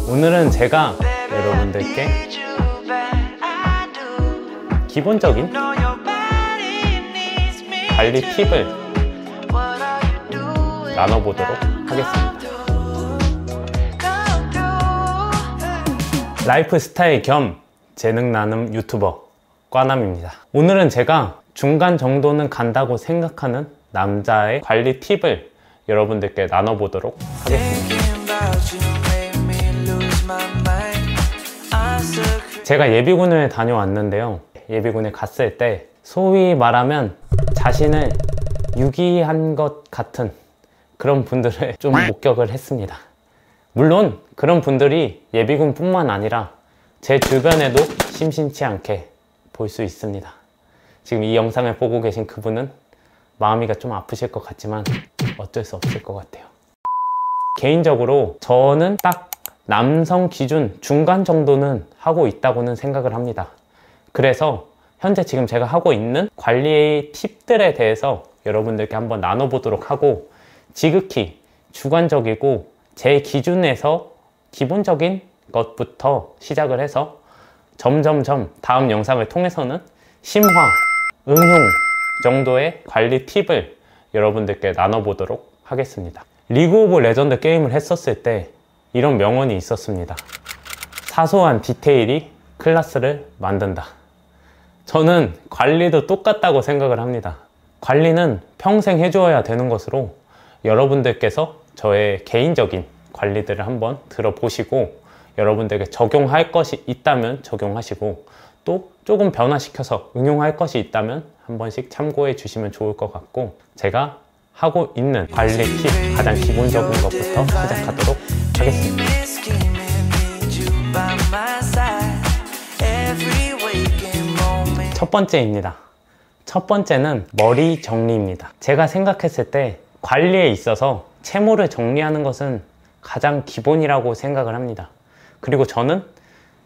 오늘은 제가 여러분들께 기본적인 관리 팁을 나눠보도록 하겠습니다. 라이프 스타일 겸 재능 나눔 유튜버 꽈남입니다. 오늘은 제가 중간 정도는 간다고 생각하는 남자의 관리 팁을 여러분들께 나눠보도록 하겠습니다. 제가 예비군을 다녀왔는데요. 예비군에 갔을 때 소위 말하면 자신을 유기한 것 같은 그런 분들을 좀 목격을 했습니다. 물론 그런 분들이 예비군 뿐만 아니라 제 주변에도 심심치 않게 볼 수 있습니다. 지금 이 영상을 보고 계신 그분은 마음이가 좀 아프실 것 같지만 어쩔 수 없을 것 같아요. 개인적으로 저는 딱 남성 기준 중간 정도는 하고 있다고는 생각을 합니다. 그래서 현재 지금 제가 하고 있는 관리 팁들에 대해서 여러분들께 한번 나눠보도록 하고, 지극히 주관적이고 제 기준에서 기본적인 것부터 시작을 해서 점점점 다음 영상을 통해서는 심화, 응용 정도의 관리 팁을 여러분들께 나눠보도록 하겠습니다. 리그 오브 레전드 게임을 했었을 때 이런 명언이 있었습니다. 사소한 디테일이 클래스를 만든다. 저는 관리도 똑같다고 생각을 합니다. 관리는 평생 해주어야 되는 것으로 여러분들께서 저의 개인적인 관리들을 한번 들어보시고 여러분들에게 적용할 것이 있다면 적용하시고, 또 조금 변화시켜서 응용할 것이 있다면 한 번씩 참고해 주시면 좋을 것 같고, 제가 하고 있는 관리 팁 가장 기본적인 것부터 시작하도록 하겠습니다. 첫 번째입니다. 첫 번째는 머리 정리입니다. 제가 생각했을 때 관리에 있어서 채모를 정리하는 것은 가장 기본이라고 생각을 합니다. 그리고 저는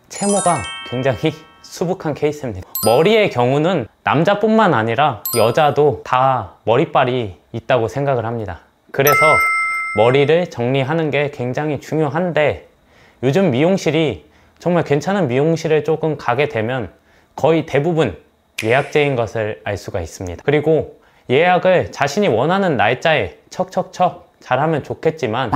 채모가 굉장히 수북한 케이스입니다. 머리의 경우는 남자뿐만 아니라 여자도 다 머리빨이 있다고 생각을 합니다. 그래서 머리를 정리하는 게 굉장히 중요한데, 요즘 미용실이 정말 괜찮은 미용실에 조금 가게 되면 거의 대부분 예약제인 것을 알 수가 있습니다. 그리고 예약을 자신이 원하는 날짜에 척척척 잘하면 좋겠지만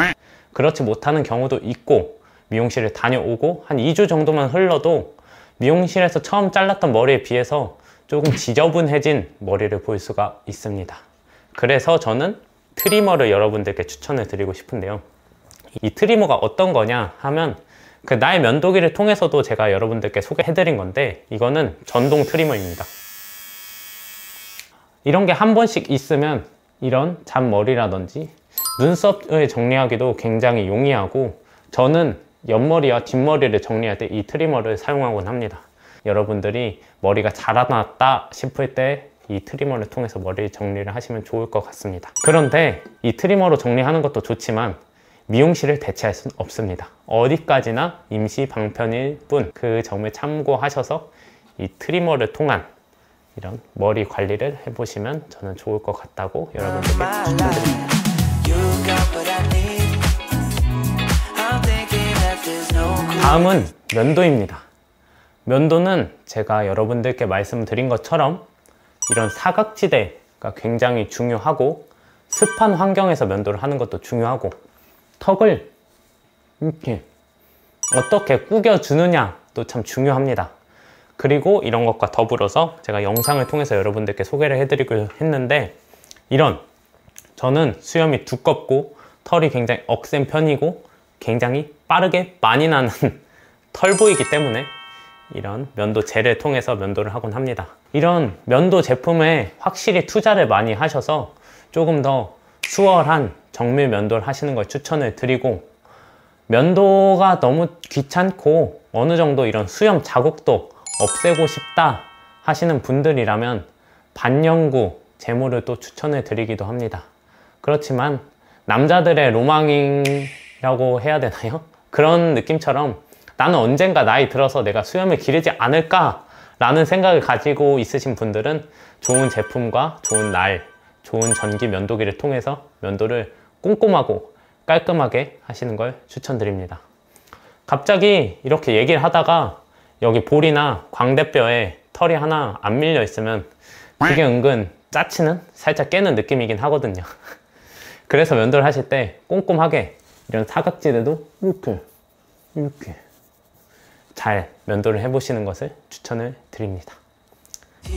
그렇지 못하는 경우도 있고, 미용실을 다녀오고 한 2주 정도만 흘러도 미용실에서 처음 잘랐던 머리에 비해서 조금 지저분해진 머리를 볼 수가 있습니다. 그래서 저는 트리머를 여러분들께 추천을 드리고 싶은데요. 이 트리머가 어떤 거냐 하면, 그 나의 면도기를 통해서도 제가 여러분들께 소개해드린 건데, 이거는 전동 트리머입니다. 이런 게 한 번씩 있으면 이런 잔머리라든지 눈썹을 정리하기도 굉장히 용이하고, 저는 옆머리와 뒷머리를 정리할 때 이 트리머를 사용하곤 합니다. 여러분들이 머리가 자라났다 싶을 때 이 트리머를 통해서 머리 정리를 하시면 좋을 것 같습니다. 그런데 이 트리머로 정리하는 것도 좋지만 미용실을 대체할 수는 없습니다. 어디까지나 임시 방편일 뿐, 그 점을 참고하셔서 이 트리머를 통한 이런 머리 관리를 해보시면 저는 좋을 것 같다고 여러분들께 추천드립니다. 다음은 면도입니다. 면도는 제가 여러분들께 말씀드린 것처럼 이런 사각지대가 굉장히 중요하고, 습한 환경에서 면도를 하는 것도 중요하고, 턱을 이렇게 어떻게 구겨주느냐도 참 중요합니다. 그리고 이런 것과 더불어서 제가 영상을 통해서 여러분들께 소개를 해드리고 했는데, 저는 수염이 두껍고 털이 굉장히 억센 편이고 굉장히 빠르게 많이 나는 털보이기 때문에 이런 면도 젤을 통해서 면도를 하곤 합니다. 이런 면도 제품에 확실히 투자를 많이 하셔서 조금 더 수월한 정밀 면도를 하시는 걸 추천을 드리고, 면도가 너무 귀찮고 어느 정도 이런 수염 자국도 없애고 싶다 하시는 분들이라면 반영구 제모를 또 추천을 드리기도 합니다. 그렇지만 남자들의 로망이라고 해야 되나요? 그런 느낌처럼 나는 언젠가 나이 들어서 내가 수염을 기르지 않을까 라는 생각을 가지고 있으신 분들은 좋은 제품과 좋은 날, 좋은 전기 면도기를 통해서 면도를 꼼꼼하고 깔끔하게 하시는 걸 추천드립니다. 갑자기 이렇게 얘기를 하다가 여기 볼이나 광대뼈에 털이 하나 안 밀려 있으면 그게 은근 짜치는? 살짝 깨는 느낌이긴 하거든요. 그래서 면도를 하실 때 꼼꼼하게 이런 사각지대도 이렇게 잘 면도를 해보시는 것을 추천을 드립니다.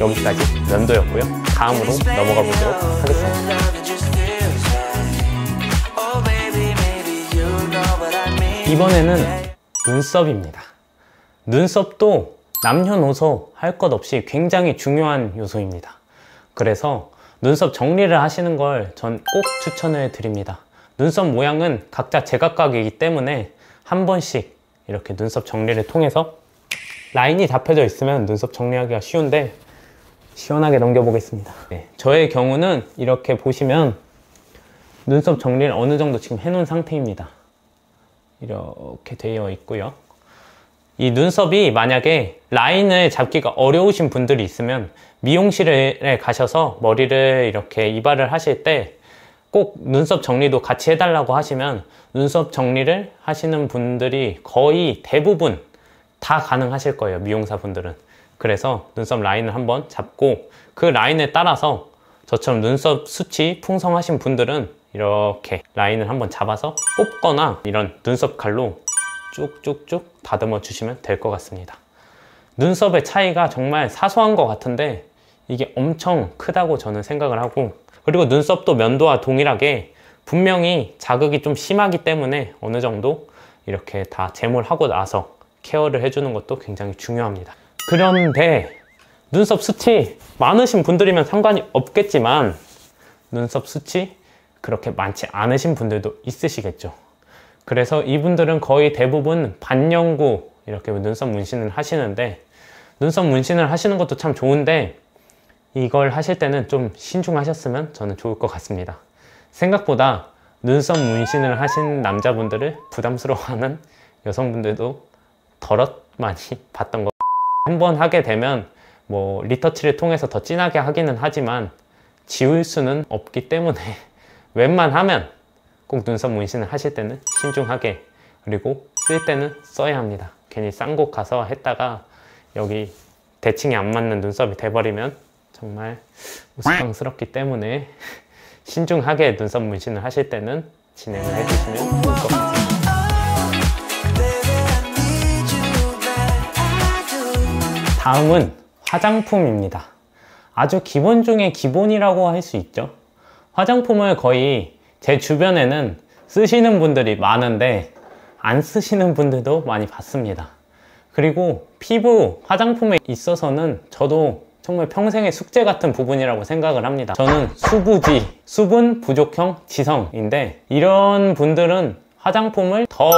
여기까지 면도였고요. 다음으로 넘어가 보도록 하겠습니다. 이번에는 눈썹입니다. 눈썹도 남녀노소 할 것 없이 굉장히 중요한 요소입니다. 그래서 눈썹 정리를 하시는 걸 전 꼭 추천을 드립니다. 눈썹 모양은 각자 제각각이기 때문에 한 번씩 이렇게 눈썹 정리를 통해서 라인이 잡혀져 있으면 눈썹 정리하기가 쉬운데 시원하게 넘겨보겠습니다. 네, 저의 경우는 이렇게 보시면 눈썹 정리를 어느 정도 지금 해놓은 상태입니다. 이렇게 되어 있고요. 이 눈썹이 만약에 라인을 잡기가 어려우신 분들이 있으면 미용실에 가셔서 머리를 이렇게 이발을 하실 때 꼭 눈썹 정리도 같이 해달라고 하시면 눈썹 정리를 하시는 분들이 거의 대부분 다 가능하실 거예요, 미용사분들은. 그래서 눈썹 라인을 한번 잡고 그 라인에 따라서 저처럼 눈썹 숱이 풍성하신 분들은 이렇게 라인을 한번 잡아서 뽑거나 이런 눈썹 칼로 쭉쭉쭉 다듬어 주시면 될 것 같습니다. 눈썹의 차이가 정말 사소한 것 같은데 이게 엄청 크다고 저는 생각을 하고, 그리고 눈썹도 면도와 동일하게 분명히 자극이 좀 심하기 때문에 어느 정도 이렇게 다 제모하고 나서 케어를 해주는 것도 굉장히 중요합니다. 그런데 눈썹 숱이 많으신 분들이면 상관이 없겠지만 눈썹 숱이 그렇게 많지 않으신 분들도 있으시겠죠. 그래서 이분들은 거의 대부분 반영구 이렇게 눈썹 문신을 하시는데, 눈썹 문신을 하시는 것도 참 좋은데 이걸 하실 때는 좀 신중하셨으면 저는 좋을 것 같습니다. 생각보다 눈썹 문신을 하신 남자분들을 부담스러워하는 여성분들도 더럿 많이 봤던 것. 한번 하게 되면 뭐 리터치를 통해서 더 진하게 하기는 하지만 지울 수는 없기 때문에 웬만하면 꼭 눈썹 문신을 하실 때는 신중하게, 그리고 쓸 때는 써야 합니다. 괜히 싼 곳 가서 했다가 여기 대칭이 안 맞는 눈썹이 돼버리면 정말 우스꽝스럽기 때문에 신중하게 눈썹 문신을 하실 때는 진행을 해주시면 좋을 것 같습니다. 다음은 화장품입니다. 아주 기본 중에 기본이라고 할 수 있죠. 화장품을 거의 제 주변에는 쓰시는 분들이 많은데 안 쓰시는 분들도 많이 봤습니다. 그리고 피부 화장품에 있어서는 저도 정말 평생의 숙제 같은 부분이라고 생각을 합니다. 저는 수부지, 수분 부족형 지성인데 이런 분들은 화장품을 더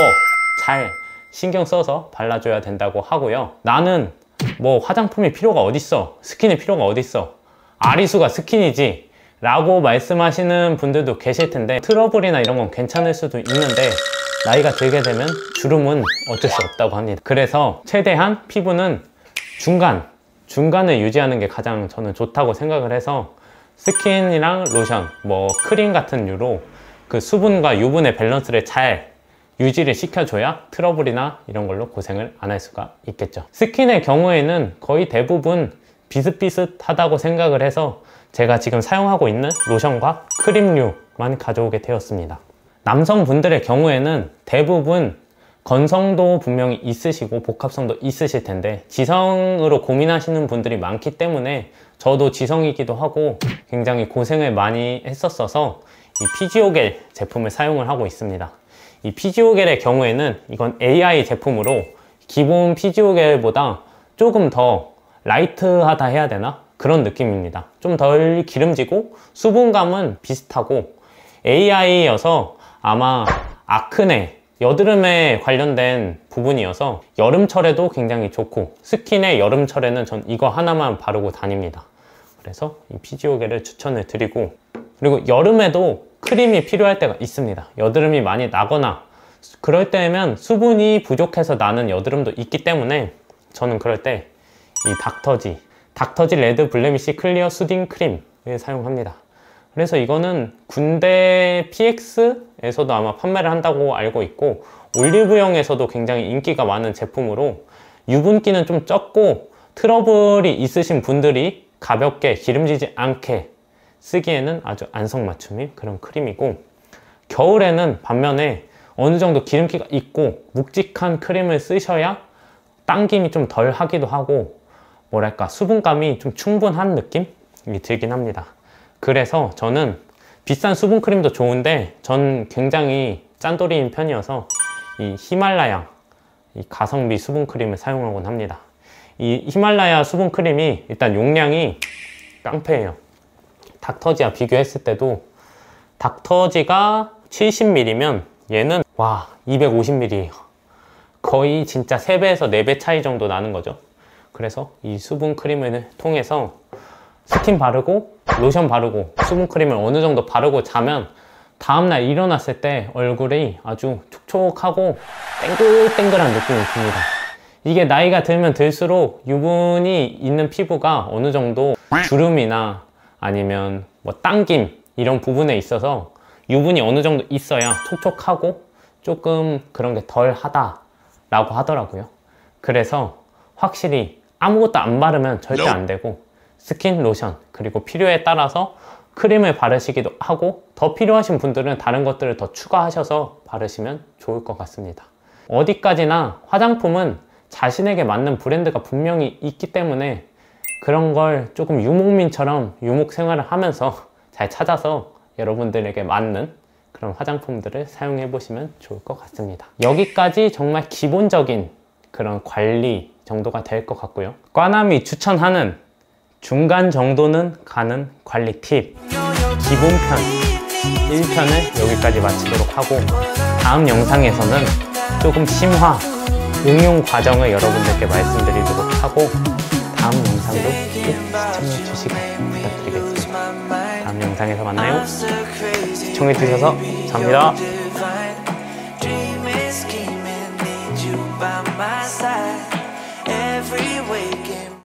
잘 신경 써서 발라줘야 된다고 하고요. 나는 뭐 화장품이 필요가 어딨어, 스킨이 필요가 어딨어, 아리수가 스킨이지 라고 말씀하시는 분들도 계실 텐데, 트러블이나 이런 건 괜찮을 수도 있는데 나이가 들게 되면 주름은 어쩔 수 없다고 합니다. 그래서 최대한 피부는 중간을 유지하는 게 가장 저는 좋다고 생각을 해서 스킨이랑 로션, 뭐 크림 같은 류로 그 수분과 유분의 밸런스를 잘 유지를 시켜줘야 트러블이나 이런 걸로 고생을 안 할 수가 있겠죠. 스킨의 경우에는 거의 대부분 비슷비슷하다고 생각을 해서 제가 지금 사용하고 있는 로션과 크림류만 가져오게 되었습니다. 남성분들의 경우에는 대부분 건성도 분명히 있으시고 복합성도 있으실 텐데 지성으로 고민하시는 분들이 많기 때문에 저도 지성이기도 하고 굉장히 고생을 많이 했었어서 이 피지오겔 제품을 사용을 하고 있습니다. 이 피지오겔의 경우에는 이건 AI 제품으로 기본 피지오겔보다 조금 더 라이트하다 해야 되나? 그런 느낌입니다. 좀 덜 기름지고 수분감은 비슷하고 AI여서 아마 아크네, 여드름에 관련된 부분이어서 여름철에도 굉장히 좋고, 스킨의 여름철에는 전 이거 하나만 바르고 다닙니다. 그래서 이 피지오겔을 추천을 드리고, 그리고 여름에도 크림이 필요할 때가 있습니다. 여드름이 많이 나거나 그럴 때면 수분이 부족해서 나는 여드름도 있기 때문에 저는 그럴 때 이 닥터지 레드 블레미시 클리어 수딩 크림을 사용합니다. 그래서 이거는 군대 PX에서도 아마 판매를 한다고 알고 있고 올리브영에서도 굉장히 인기가 많은 제품으로 유분기는 좀 적고 트러블이 있으신 분들이 가볍게 기름지지 않게 쓰기에는 아주 안성맞춤인 그런 크림이고, 겨울에는 반면에 어느 정도 기름기가 있고 묵직한 크림을 쓰셔야 당김이 좀 덜 하기도 하고 뭐랄까 수분감이 좀 충분한 느낌이 들긴 합니다. 그래서 저는 비싼 수분크림도 좋은데 전 굉장히 짠돌이인 편이어서 이 히말라야 이 가성비 수분크림을 사용하곤 합니다. 이 히말라야 수분크림이 일단 용량이 깡패예요. 닥터지와 비교했을 때도 닥터지가 70ml면 얘는 와 250ml예요. 거의 진짜 3배에서 4배 차이 정도 나는 거죠. 그래서 이 수분크림을 통해서 스킨 바르고 로션 바르고 수분크림을 어느 정도 바르고 자면 다음날 일어났을 때 얼굴이 아주 촉촉하고 땡글땡글한 느낌이 듭니다. 이게 나이가 들면 들수록 유분이 있는 피부가 어느 정도 주름이나 아니면 뭐 당김 이런 부분에 있어서 유분이 어느 정도 있어야 촉촉하고 조금 그런 게 덜 하다 라고 하더라고요. 그래서 확실히 아무것도 안 바르면 절대 안 되고 스킨, 로션 그리고 필요에 따라서 크림을 바르시기도 하고 더 필요하신 분들은 다른 것들을 더 추가하셔서 바르시면 좋을 것 같습니다. 어디까지나 화장품은 자신에게 맞는 브랜드가 분명히 있기 때문에 그런 걸 조금 유목민처럼 유목 생활을 하면서 잘 찾아서 여러분들에게 맞는 그런 화장품들을 사용해 보시면 좋을 것 같습니다. 여기까지 정말 기본적인 그런 관리 정도가 될 것 같고요. 꽈남이 추천하는 중간 정도는 가는 관리 팁 기본편 1편을 여기까지 마치도록 하고, 다음 영상에서는 조금 심화 응용 과정을 여러분들께 말씀드리도록 하고 다음 영상도 꼭 시청해 주시길 부탁드리겠습니다. 다음 영상에서 만나요. 시청해 주셔서 감사합니다.